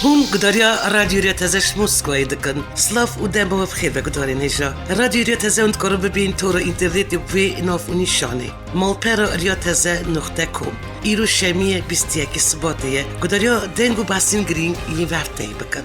هم قدریا رادیو ریتزش موسکوی دکن سلاف و دم با بخیر بگذاری نیجا رادیو ریتزه اند کارو ببین تو رو اینترنت و ناف و نشانه مالپر ریتزه نقطه کم ایرو شمیه بیستیه که سباتیه قدریا دنگو باسین گرین این وقتی بکن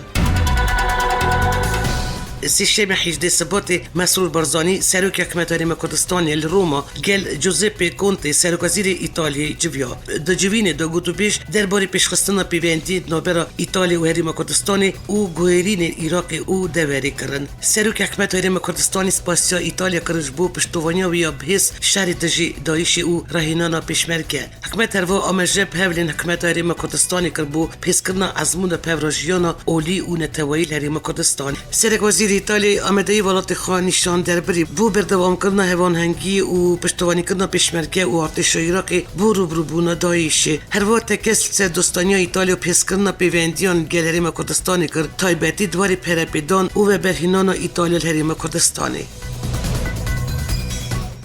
سیستم 18 سبات مسئول برزانی سروک حکومت کردستان روما گل جوزپی کونته سروک وزیر ایتالیا جویا د جوینه د گوتو پیش درباره پیشخستنا پیوندی نوبرا ایتالیا و هریم کردستان او گوهرین عراق او دوری کرن سروک حکومت هریم کردستان سپاسیا ایتالیا کرج بو پشتوانیا و یا بهس شهر دجی دایش او رهینانا پیشمرکه حکومت هرو آمجه پهولین حکومت هریم کردستان کربو پیس کرنا ازمون پهوراجیانا اولی او نتوایل هریم کردستان سروک وزیر ایتالیا آمده ولات خان نشان دربری بو بردوام کردن هوان هنگی و پشتوانی کردن پیشمرکه و ارتش عراقی بو روبرو بونا دایشه هر وقت کسل دوستانی ایتالیا پیش کردن پیوندیان گل هریم کردستانی کرد تایبتی دواری پرپیدان و برهینان ایتالیا هریم کردستانی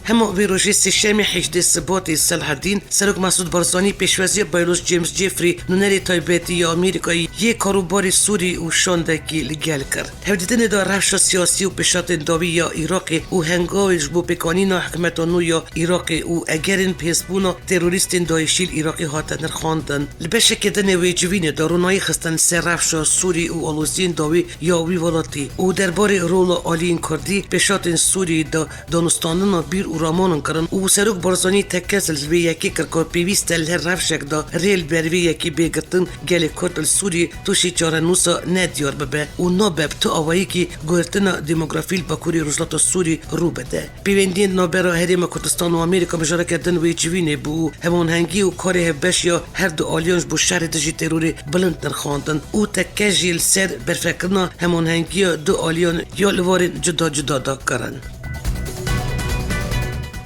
همه ویروژی سیستم 18 سبات صلاح الدین سرک مسعود برزانی پیشوازی بایلوس جیمز جیفری نونری تایبتی آمریکایی یک کاروباری سوری و شاندکی لگل کرد. هفدیدن دا رفش سیاسی و پیشات داوی یا عراقی و هنگاویش بو بکانینا حکمتانو یا عراقی و اگرین پیسبونا تروریستین دایشیل عراقی هاتا نرخاندن. لبشه که دنه ویجوینه دارونایی خستن سر رفش سوری و آلوزین داوی یا ویولاتی و درباره رول آلین کردی پیشات سوری دا دانستاننا بیر رامانن کرن او سرک برزانی تکسل وی یکی کرکو پیوست له رفشک دا ریل بروی یکی بگرتن گل کتل سوری توشی چارنوسا ندیار ببه و نابب تو آوایی که گوهرتنا دموگرافیل باکوری رجلات سوری رو بده پیوندین نابرا هریم کردستان و امریکا مجاره کردن وی جوینه بو همون هنگی و کاری هبش یا هر دو آلیانش بو شهر دجی تروری بلند نرخاندن او تکجیل سر برفکرنا همون هنگی دو آلیان یا لوارین جدا جدا دا کرن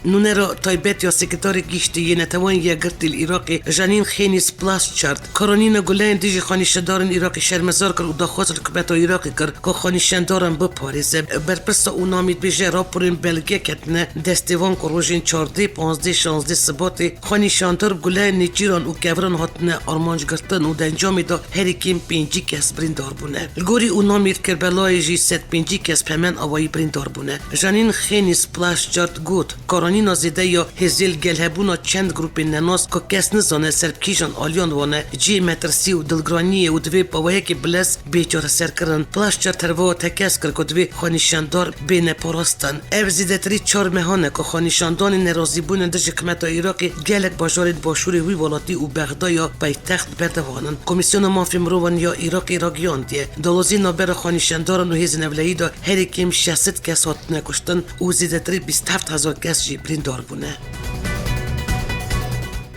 نونرا تایبت یا سکرتار گیشتی نتوان یا گرتیل عراقی جانین خینیس پلاس چارد کارانینا گلین دیجی خانشدارن عراقی شرمزار کرد و داخواست حکومت عراقی کرد که خانشدارن بپاریزه برپرسا او نامید بیجه راپورین بلگه کتنه دستیوان کروژین 14 15 16 سبات خانشدار گلین نیجیران و کوران هاتنه آرمانج گرتن و دنجامی دا هریکیم 5 کس بریندار بونه الگوری او نامید کربلای جی 5 کس پمن آوایی بریندار بونه جانین خینیس پلاس چارد گوت نی زیده یا هزیل گلهبونا چند گروپ نناس که کس نزانه سربکیجان آلیان وانه جی مترسی و دلگرانی و دوی باوهی که بلس بیچاره سر کرن پلاش چار تروا تکس کرد که دوی خانشاندار بین پاراستن او زیده تری 4 مهانه که خانشاندان نرازی بونن در حکمت عراقی گلک باشارید باشوری وی ولاتی و بغدا یا پایتخت بردوانن کمیسیون مافی مروان یا عراقی راگیان دیه دلوزی نابر خانشاندارن و هیز نولایی دا هر کم 600 کس هات نکشتن و زیده تری 27000 کس جی بریندار بونه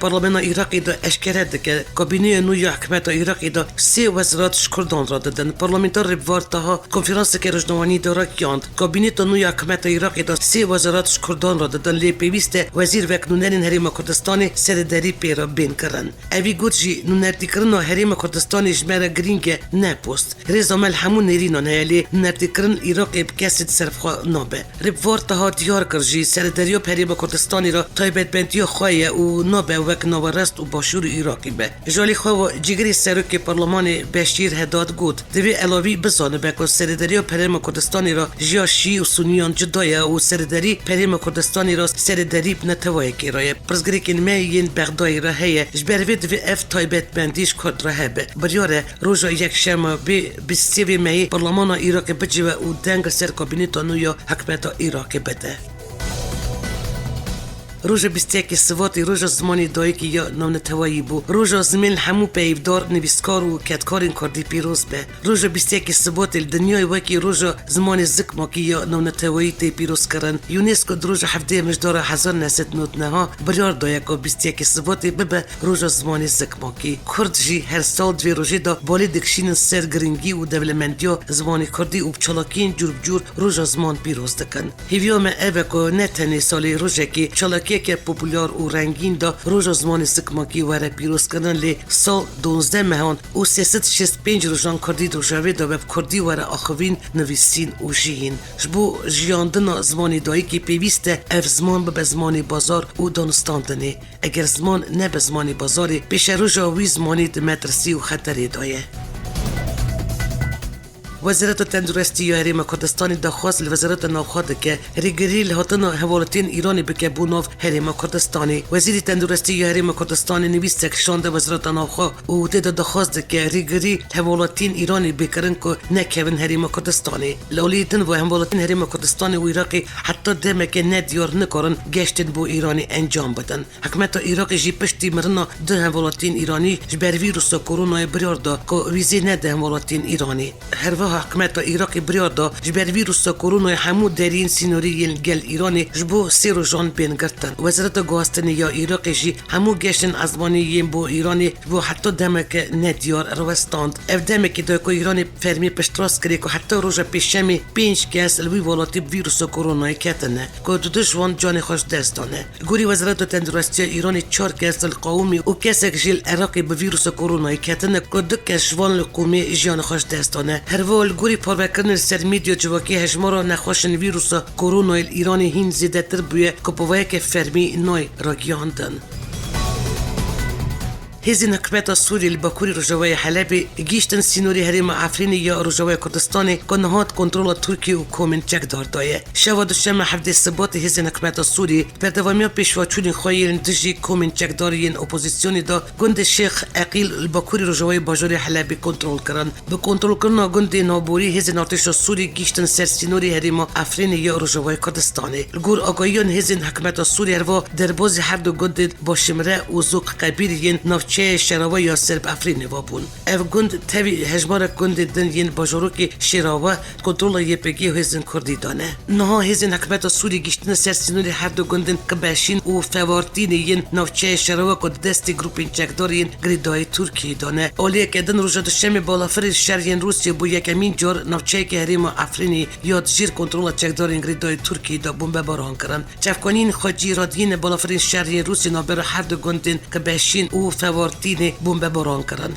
پارلمان عراقی دا اشکره ده که کابینه نوی حکمت عراقی دا 3 وزارت کردان را دادن پارلمانتار ربوارتها کنفرانس که رجنوانی دارا کیاند کابینه نوی حکمت عراقی دا 3 وزارت کردان را دادن لی پیوست وزیر وکنونرین هریم کردستان سرداری پیرا بین کرن اوی گوچی نونردی کرن هریم کردستان جمعه گرینگ نپوست رزامل همون نرینان هیلی نونردی کرن عراقی بکسید صرفخوا نابه ربوارتها دیار کرجی سرداری هریم کردستانی را تایبت بندی خواهی و نابه وک نوارست و باشور عراقی به جالی خواه جگری سروک پارلمان بشیر هداد گود دوی علاوی بزانه بکن سرداری پریم کردستانی را جیا شی و سنیان جدایه و سرداری پریم کردستانی را سرداری بنتوای که رایه پرزگری که نمیین بغدای را هیه جبروی دوی اف تایبت بندیش کرد را هبه بریاره روژا یک شما بی بسیوی مهی پارلمان عراقی بجیوه و دنگ سر کابینت نویا حکمت عراقی بده روز 21 سوات روز زمانی دایکی یا نونتوایی بو روز زمین همو پیفدار نویسکار و کتکارین کردی پیروز به روز 21 سوات دنیای وکی روز زمان زکماکی یا نونتوایی تی پیروز کرن یونسکو روز هفته مجدار 1999 ها بریار دایکو 21 سوات ببه روز زمان زکماکی کرد جی هر سال دوی روزی دا بالی دکشین سرگرنگی و دولمندیا زمانی کردی و چالاکین جور روز زمان پیروز دکن هیویوم اوکو نتنی سالی روزی که چالاکی که پوپولار و رنگین دا روز زمان سکماکی وره پیروز کردن لی سال 12 مهان و 365 روزان کردی دوشاوی دا وب کردی وره آخوین نویسین و جیین جبو جیاندن زمانی دایی که پیوسته اف زمان به زمانی بازار و دانستاندنه اگر زمان نه به زمانی بازاری پیش روژا وی زمانی دمترسی و خطری دایه وزارت تندرستی یا هریم کردستان دخواست وزارت نوخاد که ریگری لهاتن حوالتین ایرانی بکه بونوف هریم کردستانی. وزیر تندرستی یا هریم کردستان نویسته که شانده وزارت نوخاد او تد دخواست که ریگری حوالتین ایرانی بکرن که نکهون هریم کردستانی. لولیتن و حوالتین هریم کردستانی و عراقی حتی دمه که ندیار نکارن گشتن بو ایرانی انجام بدن. حکمت عراقی جی پشتی مرنا ده حوالتین ایرانی جبر ویروس کرونا بریاردا که ویزی نده حوالتین ایرانی. هر وقت حکمت عراقی بریاردا جبر ویروس کرونا همو درین سینوری گل ایرانی جبو سیرو جان بین گرتن. وزارت گواستنی یا عراقی جی همو گشتن ازمانی بو ایرانی بو حتی دمه که ندیار روستاند. اف دمه که دایکو ایرانی فرمی پشتراس کری که حتی روز پیشمی 5 کس الوی والاتی ویروس کرونا کتنه که دشوان جان خوش دستانه. گوری وزارت تندرستی ایرانی 4 کس القومی و کسی که جیل عراقی به ویروس کرونا کتنه که 2 کس جوان القومی جان خوش دستانه. هر وال گوری پروکرن سر میدیو جواکی هجمارا نخوشن ویروس کرونا ایرانی هین زیده تر بویه که بویه که فرمی نای را گیاندن. هزین حکمت سوری الباکوری رجوای حلبی گیشتن سینوری هریم افرینی یا رجوای کردستانی که نهاد کنترل ترکیه و کومنچک داردایه. شواد شم هفته سبات هزین حکمت سوری پر دوامی پیشواچونی خواهیرن دژی کومنچک دارین اپوزیسیونی دا گند شیخ عقیل الباکوری رجوای باجوری حلبی کنترل کرن. به کنترل کردن گند نابوری هزین ارتش سوری گیشتن سر سینوری هریم افرینی یا رجوای کردستانی. گور آگاهیان هزین حکمت سوری هروا درباز هر دو گند با شمره و ذوق قبیلین چه شراوه یا سرب افرین وابون. اف گند تاوی هجمار گند دن ین باجوروکی شراوه کنترل یپگی و هزین کردی دانه. نها هزین حکمت سوری گشتن سر سینوری هر دو گندن کباشین و فوارتین ین نوچه شراوه کد دستی گروپین چکدار ین گریدای ترکی دانه. اولیه که دن روژاد شمی بالافر شهر ین روسیه بو یکمین جار نوچه که هریم افرینی یاد جیر کنترل چکدار ین گریدای ترکی دا بمب باران کرن. چفکانین خاجی رادین بالافر شهر ین روسیه نابر هر دو گندن کباشین و فوارتین بمب باران کرن.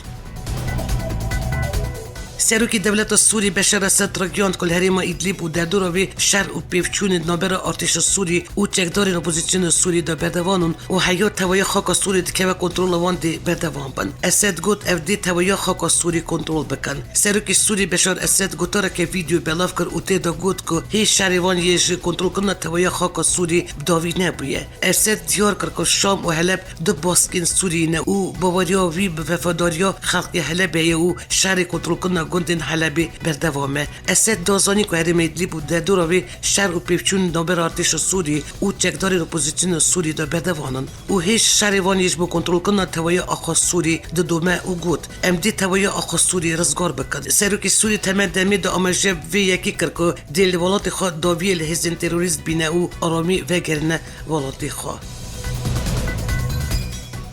سروکی دولت سوری بشار اسد راگیاند کل هریم ایدلیب و دردوروی شر و پیفچون نابر ارتش سوری و چکدار اپوزیسیون سوری دا بردوانون و حیات توای خاک سوری دکه کنترل وان دی بردوان بن. اسد گوت اف دی توای خاک سوری کنترل بکن. سروکی سوری بشار اسد گوتاره که ویدیو بلاف کر و تیدا گوت که هیچ شهروان یش کنترل کنه توای خاک سوری داوی نبویه. اسد دیار کر که شام و حلب دو باسکین سوری نه و باوریا وی به وفاداریا خلق حلب و شهر کنترل کنه گندن حلبی بردوامه. اسد دازانی که هریم ایدلیب و دردوروی شهر و پیفچون نابر ارتش سوری و چکدار اپوزیسیون سوری دا بردوانن و هیچ شهروان یش با کنترل کنه توای آخا سوری دو دومه و گود امدی توای آخا سوری رزگار بکد. سروکی سوری تمام دمی دا آماجه وی یکی کر که دیل ولات خواه داوی لحزن تروریست بینه و آرامی وگرنه ولات خواه.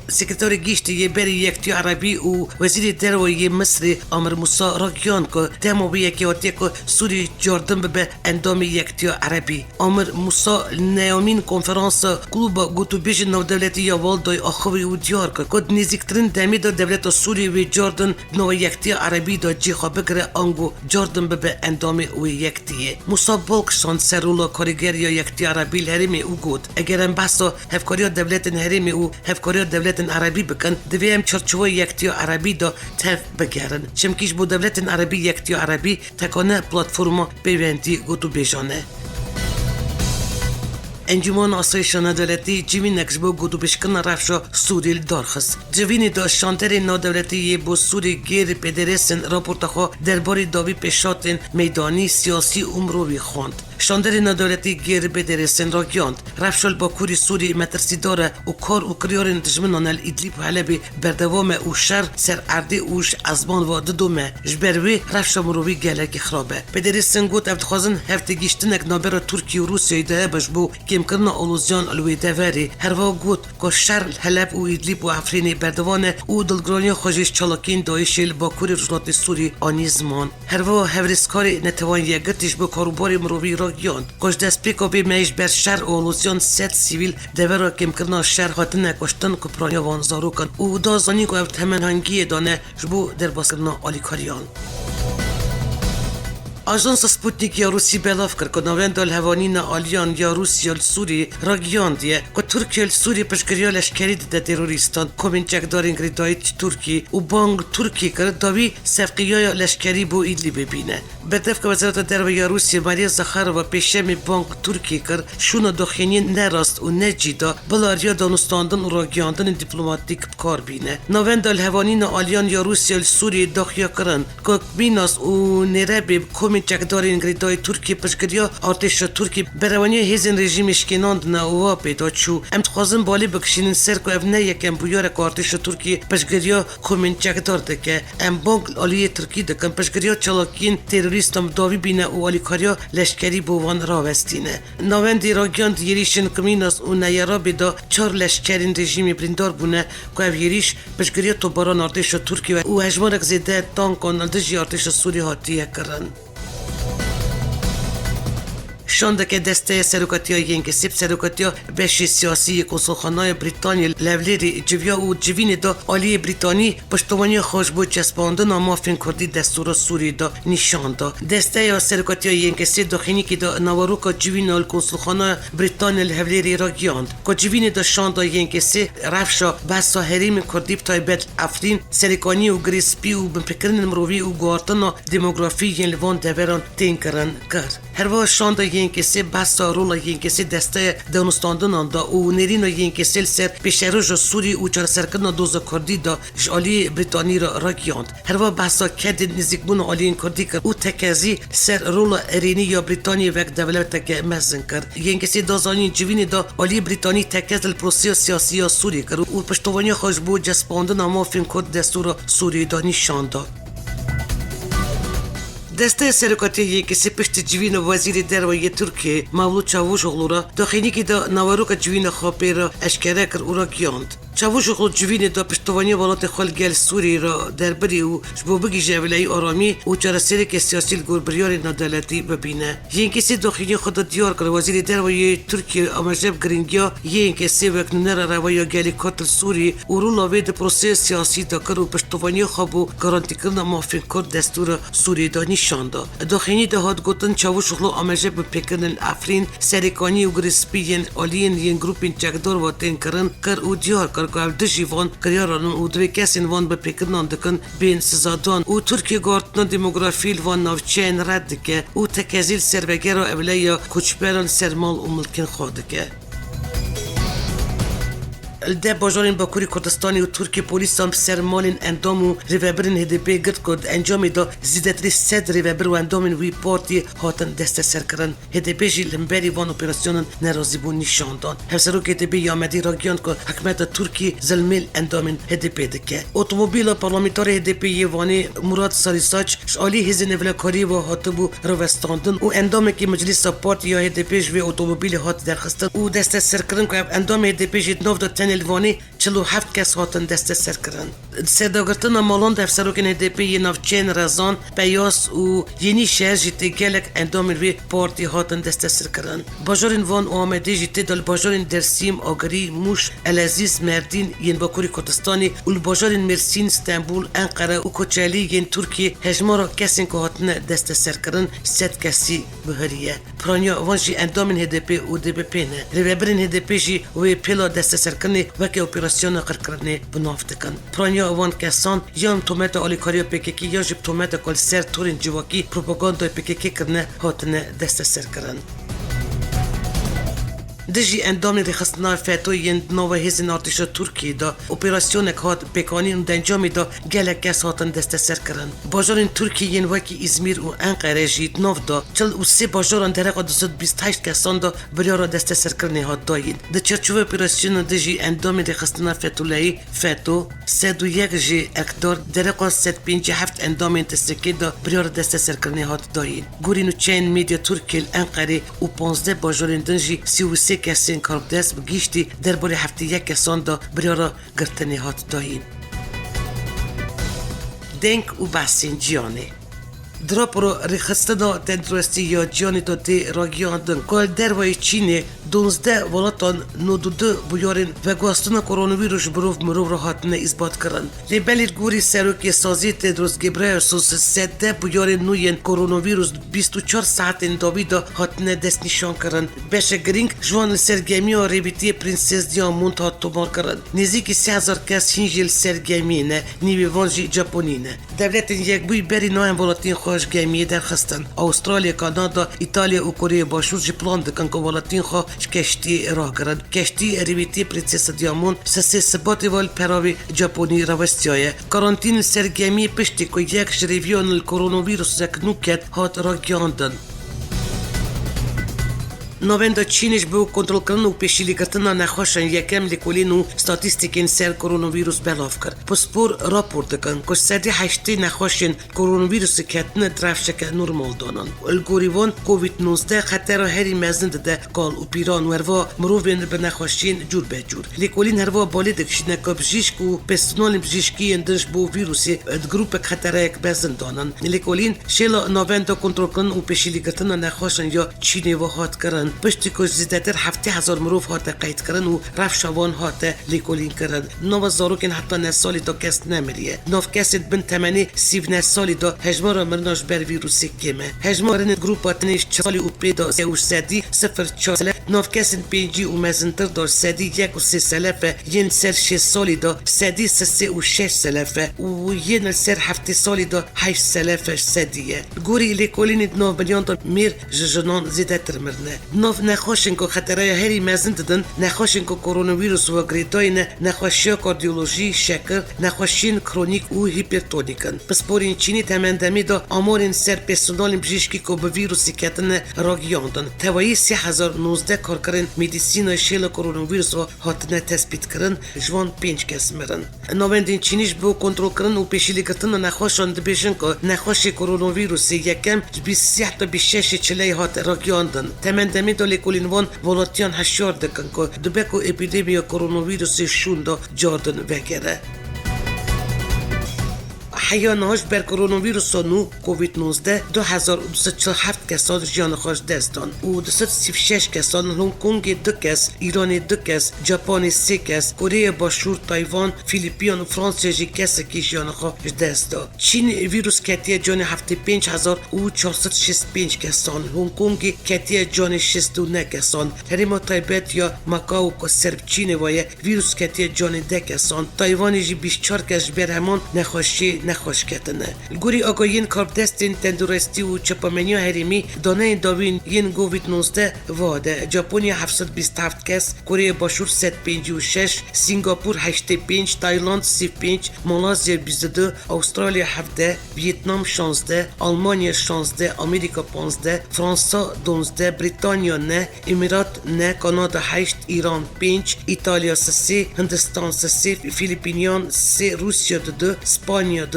سکرتار گیشتی بری یکتی عربی و وزیر دروی مصر عامر موسی راگیان که تمام به یکیاتی که سوری جردن به اندام یکتی عربی. عامر موسی نیامین کنفرانس کلوب گوتو بیش نو دولتی یا والدای آخوی و دیار که کد نزدیکترین دمی دا دولت سوری و جردن نو یکتی عربی دا جیخا بگره آنگو جردن به اندام و یکتیه. موسی بولکشان سرولا کارگر یا یکتی عربی الهرمی او گود اگرم بحثا هفکاری دولت الهرمی و هفکاری دولت عربی بکن دویم چرچوه یکتی عربی دا تف بگرن. چمکیش بو دولت عربی یکتی عربی تکانه پلاتفورما پیوندی گوتو بیجانه. انجمن آسایش ندولتی جوین نکسبو گودو بشکن رفشا سوریل دارخست. جوینی دا شانتر ندولتی با سوری گیر پدرسن راپورت خوا درباری داوی پیشاتن میدانی سیاسی عمروی خواند. شاندر ندولتی گیر بدرسن را گیاند. رفشال با کوری سوری مترسی داره و کار و کریارن دجمنان الادلیب حلبی بردوام و شر سر عردی اوش ازبان و ددومه جبروی رفشا مروی گلک خرابه. بدرسن گوت افتخازن هفته گیشتنک نابر ترکی و روسیه ده بجبو کم کرنا اولوزیان الوی دواری هروا گوت که شر حلب و ادلیب و افرینی بردوانه و دلگرانی خوشش چالاکین دایشیل با کوری رجنات سوری آنیزمان. هروا هفریسکاری نتوان یگرتش با کاروباری مروی گیاند. کاش دست پیکا بی میش بر شهر اولوزیان ست سیویل دوره کم کرنا شهر هاتنه کشتن کپرانیا وان زارو کن و دازانی که افت همین هنگی دانه جبو در باس کرنا آلیکاریان. آژانس سپوتنیک یا روسی بلاف کرد که نوند الهوانین آلیان یا روسیا سوری را گیاندیه که ترکیه سوری پشکریا لشکری ده تروریستان کومینچک دارین گریدایت ترکی و بانگ ترکی کرد داوی سفقیای لشکری بو ایدلی ببینه. بدف که وزارت درو یا روسیه ماریا زخارова پیشمی بانگ ترکی کرد شون دخینی نراست و نجیدا بلاریا دانستاندن و را گیاندن دیپلماتیک کار بینه. نوند الهوانین آلیان یا روسیا سوری دخیا کرن که بیناس و نربی کومینچک دارین گریدای ترکی پشکریا ارتش ترکی بروانی هیزن رژیمش کناند نه و پیدا چو امتخازن بالی بکشین سر که افنه یکم بیاره که ارتش ترکی پشکریا کومینچک دارده که ام بانک آلیه ترکی دکن پشکریا چالاکین تروریستم داوی بینه و آلیکاریا لشکری بوان راوستینه. نوندی را گیاند یریشن کمیناس و نیارا بیدا 4 لشکرین رژیمی بریندار بونه که اف یریش پشکریا تو باران ارتش ترکی و هجمارک زیده تانکان دژی ارتش سوری هاتیه کرن. شانده که دسته سرکاتیا ینگسیب سرکاتیا بخش سیاسی کنسولخانه بریتانیا لولیری جویا و جوین دا عالی بریتانی پشتوانی خوشبو چسباندن مافین کردی دستور سوری دا نشان دا. دسته سرکاتیا ینگسیب داخلی که دا نواروکا جوین کنسولخانه بریتانیا لولیری را گیاند که جوین دا شانده ینگسیب رفشا بسا حریم کردی بتای بد افرین سرکانی و گریسپی و بپکرن مروی و گوارتنا دموگرافی ین لوان دوران تین کرن کرد. هر وقت شانده ینکسی بسا رولا ینکسی دسته دانستاندن دا و نرین ینکسی سر پیشروج سوری و چرسرکن دوز کردی دا جالی بریتانی را گیاند. هر وقت بسا کد نزیکبون عالی کردی کرد و تکازی سر رولا ارینی یا بریتانی وقت دولت که مزن کرد. ینکسی دازانی جوینی دا عالی بریتانی تکاز الپروسی سیاسی سوری کرد و پشتوانی خوش بود جسپاندن مافین کرد دستور سوری دا نشان داد. دسته سرکاتی یکسی پشت جوین وزیر دروی ترکیه مولود چاوشوغلو را داخلی که دا نواروک جوین خوابی را اشکره کر او را گیاند. چاوشوغلو جوین دا پشتوانی ولات خلگل سوری را دربری و شبوبگی جویلای آرامی و چرسیری که سیاسی گربریار ندالتی ببینه. یکسی داخلی خود دیار کر وزیر دروی ترکیه امجب گرینگیا یکسی وکنر روی گلی کاتل سوری و رو لاوید پروسه سیاسی دا کر و پشتوانی خوابو گارانتی کرد مافین کرد دستور سوری دانی شاندا. داخلی دهات گوتن چاوشوغلو امجب بپکرن افرین سرکانی و گریسپی ین آلین ین گروپین چکدار و تین کرن کر و دیار کر که دژی وان کریاران و دوی کسین وان بپکرنان دکن بین سزادان و ترکی گارتنا دموگرافیل وان نوچین رد که و تکازیل سربگر و اولیا کچبران سرمال و ملکن خود که. ده باجارین باکوری کردستانی و ترکی پلیس هم سرمالین اندام و ریوبرین هدپی گرد کد انجام دا زیدتری 100 ریوبر و اندامین وی پارتی هاتن دست سر کرن. هدپی جی لمبری وان اپراسیونن نرازی بون نشان دان. همسروک هدپی یامدی را گیاند که حکمت ترکی زلمیل اندامین هدپی دکه. اتومبیل پارلمانتار هدپی یوانی مراد ساریساچ شالی هزین اولکاری و هاتبو روستاندن و اندام که مجلس پارتی یا هدپی جوی اتومبیل هات درخستن و دست سر کرن که اندام هدپی جی نو دا الوانی 47 کس هاتن دست سر کرن. صداگرتن مالان دفسروکن هدپی نافچین رزان پیاس و یعنی شهر جیتی گلک اندام روی پارتی هاتن دست سر کرن. باجارین وان آمده جیتی دل باجارین درسیم آگری موش العزیز مردین ین باکوری کردستانی و باجارین مرسین استانبول انقره و کوچالی ین ترکی هجمارا کسین که هاتن دست سر کرن 100 کسی بهریه. پرانیا وان جی اندامین هدپی و دبپینه. ریوبرین هدپی جی و پیلا دست سر کرنه وکی اپراسیون قرقرنه بنافتکن. پرانیا وان کسان یا تومت آلیکاریا پککی یا جب تومت کل سر تورین جواکی پروپاگاندای پککی کرنه هاتنه دست سر کرن. دژی اندام رخصتنا فتوی نو هزین ارتش ترکی دا اپراسیون هات بکانین دنجامی دا گلک کس هاتن دست سر کرن. باجارین ترکی ین وکی ازمیر و انقره جید نو دا چل و 3 باجاران درق 228 کسان دا بریارا دست سر کرنه هات داید. د چرچوب اپراسیون دژی اندام رخصتنا فتولای فتو 101 جی اقدار درق 157 اندام تسکی دا بریارا دست سر کرنه هات داید. گورینو چین میدیا ترکی انقره و 15 باجارین دنجی 33 کسین کاربدست بگیشتی درباره 71 کسان دا بریارا گرتنی هات داین. دنک و بحثین جیانه درپرو رخصتنا تندرستی یا جانی تو تی راگیاندن کل دروای چینه 12 ولاتان نودو بیارن و گواستن کرونا ویروس بروف مرو را هاتنه اثبات کردن. لیبلی گوری سروکی سازی تدرس گبرایسوس سده بیارن نوین کرونا ویروس 24 ساعت داویدا هاتنه دست نشان کردن. بشه گرینگ جوان سرگرمی و ریبیتی پرنسس دیاموند هات تومار کردن. نزدیک 3000 کس هنجل سرگرمی نه نیوی وانجی ژاپنی نه. دولت یک بوی بری نوین ولاتین خوش گرمی درخستن. استرالیا، کانادا، ایتالیا و کره باشور جپلان دکن که ولاتین خو کشتی راه کرد. کشتی ریبیتی پرنسس دیاموند سه ثباتی وال پراوی ژاپنی روستیایه. کارانتین سرگرمی پشتی که یک شریفیون الکرونا ویروس زکنوکت هات را گیاندن. نویندا چینش به کنترل کردن و پیشگیری کردن نخوشن یکم لیکولین و استاتستیکین سر کرونا ویروس بلاف کرد. پسپور راپورت کن که سری هشتی نخوشن کرونا ویروس کتن درفش که نرمال دانن. الگوریوان کووید 19 خطر هری مزند ده کال و پیران وروا مروین به نخوشین جور به جور. لیکولین هروا بالیدکش نکبجیش کو پستنال بجیشکی اندرش بو ویروسی گروپ خطر یک بزند دانن. لیکولین شلا نویندا کنترل کردن و پیشگیری کردن نخوشن یا چینی و هات کردن. پشتی که زیادتر 70,000 مروف هاته قید کردن و رفشوان هاته لیکولین کردن. نو زاروکین حتی نسالی دا کس نمیریه. نو کسی بن تمنی 17 سالی دا هجمار مرناش بر ویروسی کمه. هجمار این گروپ تنیش 4 سالی و پیدا سه سدی 0.4 ساله. نو کسی 5 و مزنتر دا سدی 1 و 3 ساله ین سر 6 سالی دا سدی 3 و 6 ساله و ین سر 7 سالی دا 8 ساله سدیه. گوری لیکولین نو بلیان دا میر جنان زیادتر مرنه. نو نخوشن که خطرهای هری مزن دادن نخوشن که کرونا ویروس و گریداین نخوشی کاردیولوژی شکر نخوشین کرونیک و هیپرتونیکن پس پورین چینی تمندمی دا آمارین سر پرسونال بجیشکی که به ویروسی کتن راگیاندن توایی 3019 کارکرین مدیسین شیل کرونا ویروس و هاتنه تثبیت کرن جوان 5 کس مرن. نویندین چینیش به کنترل کرن و پیشگیری کردن نخوشان دبیشن که نخوشی کرونا ویروس یکم 23 تا 26 چلی هات راگیاندن تمندمی دا لیکولین وان ولاتیان هشیار دکن که دبکو اپیدمی کرونا ویروس شوندا جاردن وگره. حیانهاش بر کرونا ویروس نو کووید 19 2247 کسان جان خوش دستان و 236 کسان هنگ کنگ 2 کس ایران 2 کس ژاپن 3 کس کره باشور تایوان فیلیپین و فرانسه کس کی جان خوش دستا چین ویروس کتی جان 75465 کسان هنگ کنگ کتی جان 69 کسان هریما تایبت یا ماکاو کو سرب چین وای ویروس کتی جان 10 کسان تایوان 24 کس بر همان نخوشی نخوش کتنه. گوری آگاهین کاربدستین تندرستی و چپامنی هریمی دانه داوین ین کووید 19 واده. ژاپنیا 727 کس، کره باشور 156، سنگاپور 85، تایلند 35، مالزیا 22، استرالیا 17، ویتنام 16، آلمانیا 16، آمریکا 15، فرانسه 12، بریتانیا 9، امارات 9، کانادا 8، ایران 5، ایتالیا 3، هندستان 3، فیلیپینیان 3، روسیه 2، اسپانیا 2،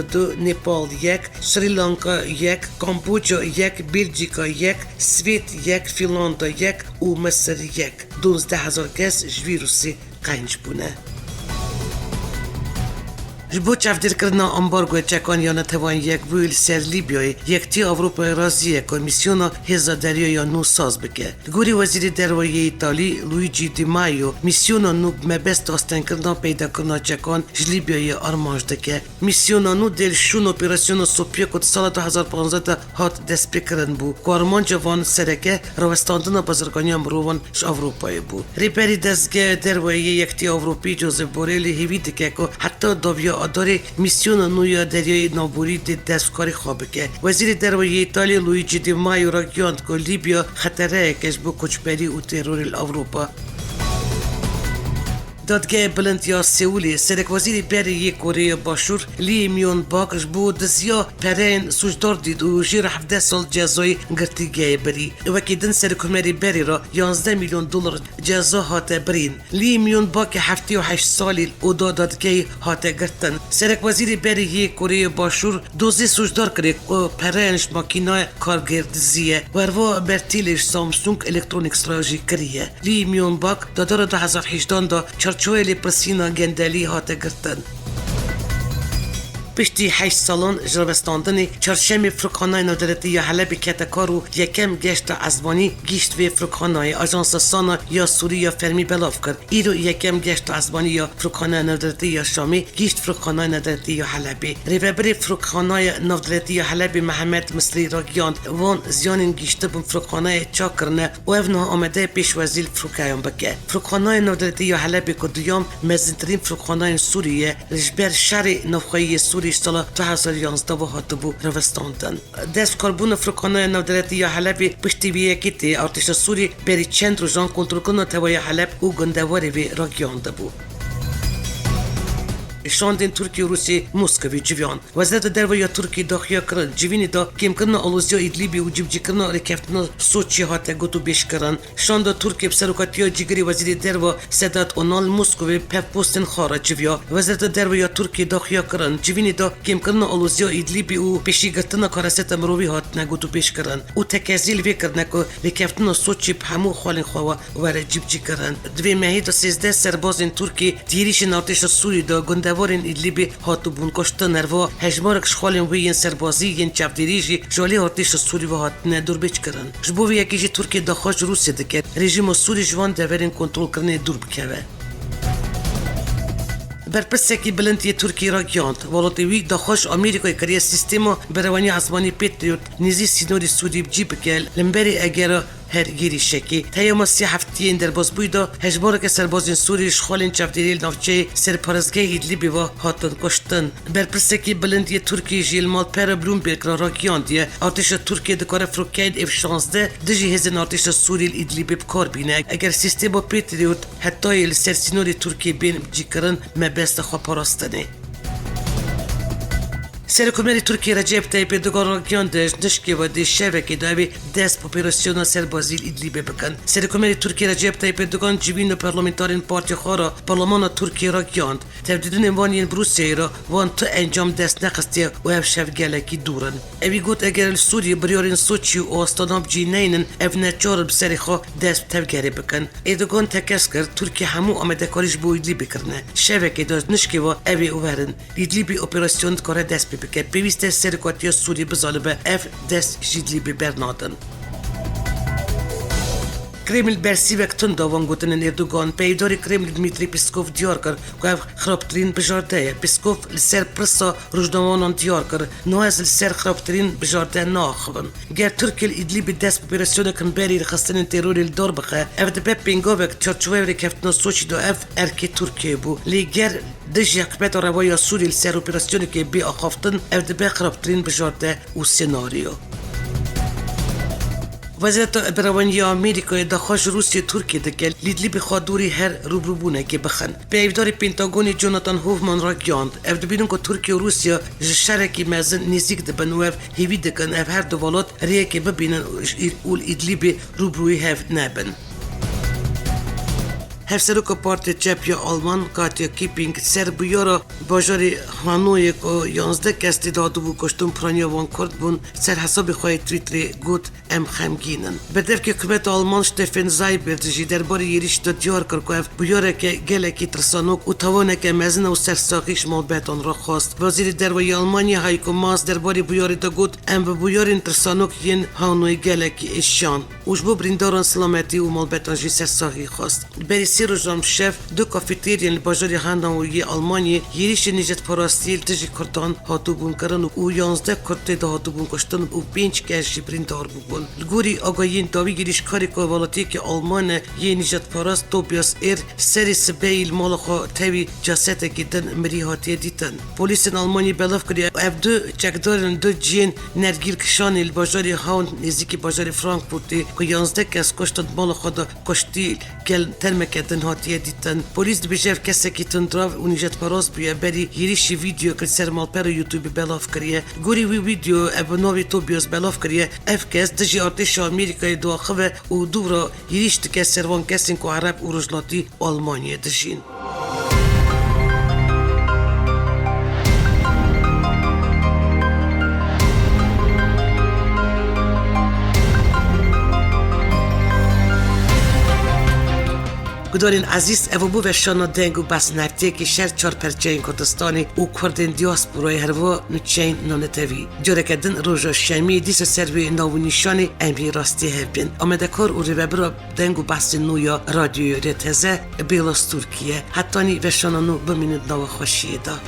نپال 1، سریلانکا 1، کامبوجا 1، بلژیکا 1، سوئد 1، فنلاند 1 و مصر 1. 12,000 کس ویروسی قنج بونه. جبو چفدیر کردن امبارگو چکان یا نتوان یک ویل سر لیبیای یکتی اروپای رازیه کمیسیون هزاداری یا نو ساز بکه. گوری وزیر دروازه ایتالی لویجی دی مایو میسیون نو مبست آستن کردن پیدا کردن چکان لیبیای آرمانج دکه. میسیون نو دل شون اپراسیون سوپیا کد سال 2015 هات دست بکردن بو. کارمانج وان سرکه روستاندن بازرگانی امروان اروپای بو. ریپری دستگاه دروازه یکتی اروپی جوزف بوریلی هیوی دکه که حتی داویا اداره میسیون نویا دریای نابوری دستکاری خوابه که وزیر دروازه ایتالیا لویجی دی مایو را گیاند که لیبیا خطره کش بو کچبری و ترور اروپا. دادگاه بلند یا سئولی سرک وزیر بری کره باشور لی میون باکش بود دزیا پرین سوجدار دید و جیر 17 سال جزای گرتیگاه بری وکیدن سرک مری بری را 11 میلیون دلار جزا هات برین لی میون باک 78 سالی او دادگاه هات گرتن سرک وزیر بری کره باشور دوزی سوجدار کرد و پرینش ماکینای کارگردزیه وروا برتیلش سامسونگ الکترونیکس راجی کریه لی میون باک دادار 2018 دا چویلی پرسینا گندلی هات گرتن. پشتی 8 سالان جربستاندن چهارشنبه فرکانای نودلتی یا حلب کتکارو یکم گشت ازبانی گیشت و فرکانای آژانس سانا یا سوری یا فرمی بلاف کرد. ایرو یکم گشت ازبانی یا فرکانای نودلتی یا شامی گیشت فرکانای نودلتی یا حلبی. ریوبری فرکانای نودلتی یا حلب محمد مصری را گیاند وان زیان گیشته بون فرکانای چاکرنه و افنه آمده پیش وزیل فرکایان بکه. فرکانای نودلتی یا حلب کدیام مزنترین فرکانای سوریه لجبر شهر نوخایی سوری سال 2011 و هاتبو روستاندن. دست کاربون فرکانای نودلتی یا حلب پشتی وی یکیتی ارتش سوری بری چند روزان کنترل کنه توی حلب و گندواری وی را گیانده بود. شاندن ترکیه و روسیه موسکوی جویان وزارت درباره ترکیه داخل کرد جوینی دا کم کردن آلوزیا ایدلیبی و جبجی کردن رکفتن سوچی هات گوتو بیش کردن شاند ترکیه بسرکاتی جگری وزیر درباره سدات اونال موسکوی پپوستن خارج جویا وزارت درباره ترکیه داخل کرد جوینی دا کم کردن آلوزیا ایدلیبی و پیشی گرفتن کارست مروی هات نگوتو بیش کردن و تکازیل وکردن که رکفتن سوچی همو خالن خوا و جبجی کردن دوی مهید 13 سرباز ترکیه دیریش ارتش سوری دا وارن ایدلیبی هاتو بون کشته نروا هجمارک شخالن وین سربازی ین چاپدریجی جالی ارتش سوری و هات ندور بیچ کردن جبوی یکیجی ترکیه داخل روسیه دکت رژیم سوری جوان دورن کنترل کردن دور بکوه برپرسکی بلندی ترکیه را گیاند ولاتیوی داخل آمریکای کریه سیستم بروانی آسمانی پیتریوت نیزی سینوری سوری بجیب کل لمبری اگر هر گیری شکی تیام 3 هفته در باز بوده هجبار که سربازین سوری شخالین چفتریل نافچه سرپرستگاه ایدلیبی و هاتن کشتن برپرسکی بلندی ترکیه جیلمال پر بلومبرگ را گیاندیه ارتش ترکیه دکار فروکید F-16 دژی هزین ارتش سوری ایدلیبی بکار بینه اگر سیستم پیتریوت حتی سرسینوری ترکیه بین بجیکرن مبست خواه پاراستنه سرکومنری ترکیه رجب طیب اردوغان گیاندش نشکی و دی شبکه داوی دست اپراسیون سربازی ایدلیب بکن سرکومنری ترکیه رجب طیب اردوغان جوین پارلمانتارین پارتی خورا پارلمان ترکیه را گیاند تبدیدن وانین بروسیه را وان تو انجام دست نخسته و اف شف گلکی دورن اوی گوت اگر سوری بریارین سوچی و آستاناب جینینن اف نچار بسری خواه دست تفگری بکن اردوغان تکس کرد ترکیه همو آمده کاریش بو ایدلیب کرنه شبکه داشت نشکی و اوی اوورن ایدلیبی اپراسیون کار دست بکن پیوسته سرکاتی سوری بزالبه اف دست جیدلیبی برنادن کرمل برسی وقتن داوان گوتن اردوغان پیداری کرمل دمیتری پیسکوف دیار کرد که خرابترین بجارده پیسکوف لسر پرسا روزنامه‌نامه دیار کرد نواز لسر خرابترین بجارده ناخون گر ترکیه ایدلیبی دست اپراسیون کن بری رخصتن تروری دور بخه اف دبه پینگوک چارچوبه رکفتن سوچی دو اف ارکی ترکیه بو لیگر دژی حکومت روایی سوری لسر اپراسیونی که بی آخافتن اف دبه خرابترین بجارده و سناریو وزارت برونی آمریکای داخل روسیه ترکیه دکل لیدلی بخوادوری هر روبروبونه که بخن به ایفدار پینتاگونی جوناتان هوفمان را گیاند افد بیدون که ترکیه و روسیه شرکی مزن نزدیک دبن و هیوی دکن اف هر دو ولات ریه که ببینن اول ایدلی روبروی هف نبن هفسروک پارتی چپ یا آلمان کاتیا کیپینگ سر بیارا باجاری هانوی که 11 کسی دادو بو کشتون پرانیا وان کرد بون سر حساب خواهی تویتری گوت ام خمگینن بدف که حکومت آلمان شتفن زایبرد درباره یریش دا دیار کرد که بیاره که گله کی ترسانوک و توانه که مزن و سرساقیش مالبتان را خواست وزیر درباره آلمانیا هایکو ماس درباره بیاره دا گوت ام به بیاره ترسانوک ین هانوی گله کی اشیان وش بو برینداران سلامتی و مالبتان جی سرساقی خواست روزام شف دو کافترین باجاری هندوی آلمانی یریش نیجت پاراستیل تجی کردان هاتو بون کردن و 11 کرده دا هاتو بون کشتن و 5 کشی بریندار بون لگوری آگاهین داوی گریش کاری که والاتی که آلمان یه نیجت پاراست توبیاس سری سبیل مال خو تاوی جاسته گیدن مری هاتی دیدن پلیس آلمانی بلاف کردی اف دو چکدارن دو جین نرگیر کشانی باجاری هاون نزدیکی باجاری فرانکفورتی که 11 کس کشتن مال خود کشتی گل ترمکدن هاتیه دیدن پلیس بیشتر کسی که تندراو و نیجت پاراست بیه بری یریشی ویدیو که سر مال پر یوتیوب بلاف کریه گوری ویدیو اب نوی توبیاس بلاف کریه اف کس دجی ارتش آمریکای دو خوه و دورا یریش که سروان کسین که عرب و رجلاتی آلمانیه دجین گدارین عزیز اوبو و شانو دنگو بس نفته که شهر 4 پرچین کردستانی و کردین دیاسپورای هروا نچین نانتوی جوره کدن روژا شمی دیس سروی نو نشانی امی راستی هفبین آمده کار و ریبرا دنگو بس نویا رادیو رتزه بیلاس ترکیه حتی نی و شانو بمینید نو خوشیه دا